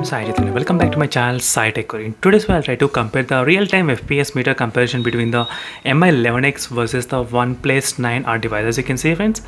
I'm Sai Chaitanya. Welcome back to my channel Sai Tech Core. In today's video, I'll try to compare the real-time FPS meter comparison between the Mi11X versus the OnePlus 9R device. As you can see, friends,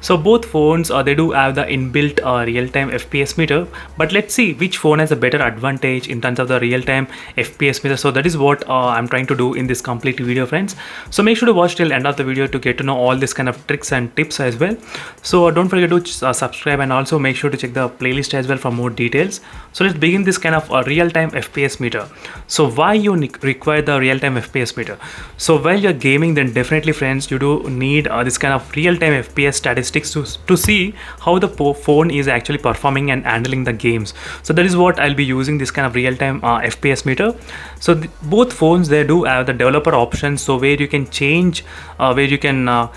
so both phones they do have the inbuilt real-time FPS meter, but let's see which phone has a better advantage in terms of the real-time FPS meter. So that is what I'm trying to do in this complete video, friends. So make sure to watch till end of the video to get to know all this kind of tricks and tips as well. So don't forget to subscribe, and also make sure to check the playlist as well for more details. So let's begin this kind of real-time FPS meter. So why you require the real-time FPS meter? So while you're gaming, then definitely, friends, you do need this kind of real-time FPS statistics to see how the phone is actually performing and handling the games. So that is what I'll be using, this kind of real-time FPS meter. So both phones, they do have the developer options, so where you can change where you can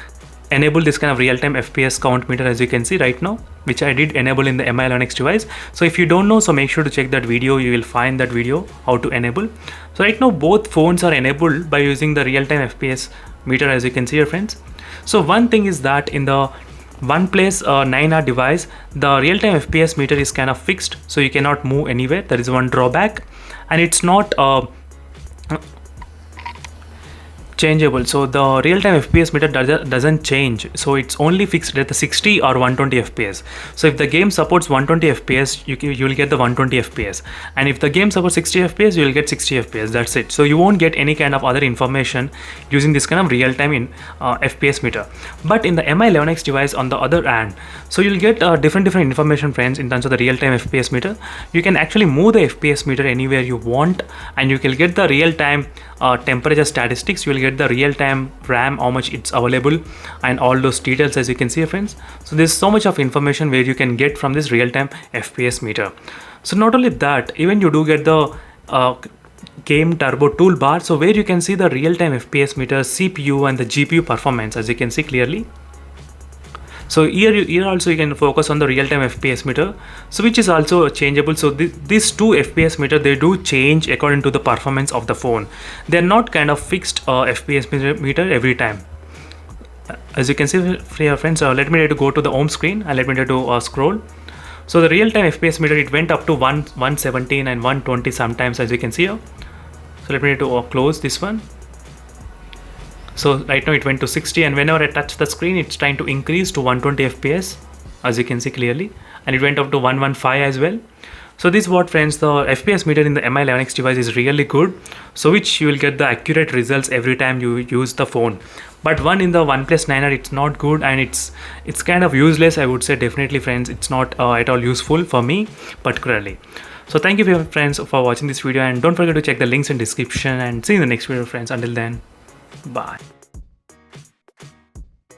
enable this kind of real-time FPS count meter, as you can see right now, which I did enable in the Mi11X device. So if you don't know, so make sure to check that video. You will find that video how to enable. So right now both phones are enabled by using the real-time FPS meter, as you can see here, friends. So one thing is that in the OnePlus 9R device, the real-time FPS meter is kind of fixed, so you cannot move anywhere. That is one drawback, and it's not changeable. So the real-time FPS meter doesn't change, so it's only fixed at the 60 or 120 FPS. So if the game supports 120 FPS, you will get the 120 FPS, and if the game supports 60 FPS, you will get 60 FPS. That's it. So you won't get any kind of other information using this kind of real-time FPS meter. But in the Mi11X device, on the other hand, so you'll get different information, friends, in terms of the real-time FPS meter. You can actually move the FPS meter anywhere you want, and you can get the real-time temperature statistics. You will get the real-time RAM, how much it's available, and all those details, as you can see, friends. So there's so much of information where you can get from this real-time FPS meter. So not only that, even you do get the game turbo toolbar, so where you can see the real-time FPS meter, CPU and the GPU performance, as you can see clearly. So here also you can focus on the real-time FPS meter, so which is also changeable. So these two FPS meter, they do change according to the performance of the phone. They're not kind of fixed FPS meter every time. As you can see here, friends, let me try to go to the home screen and let me try to scroll. So the real-time FPS meter, it went up to 117 and 120 sometimes, as you can see here. So let me try to close this one. So right now it went to 60, and whenever I touch the screen, it's trying to increase to 120 FPS, as you can see clearly, and it went up to 115 as well. So this is what, friends, the FPS meter in the Mi11X device is really good, so which you will get the accurate results every time you use the phone. But one in the OnePlus 9R, it's not good, and it's kind of useless, I would say. Definitely, friends, it's not at all useful for me particularly. So thank you, friends, for watching this video, and don't forget to check the links in description, and see you in the next video, friends. Until then, bye.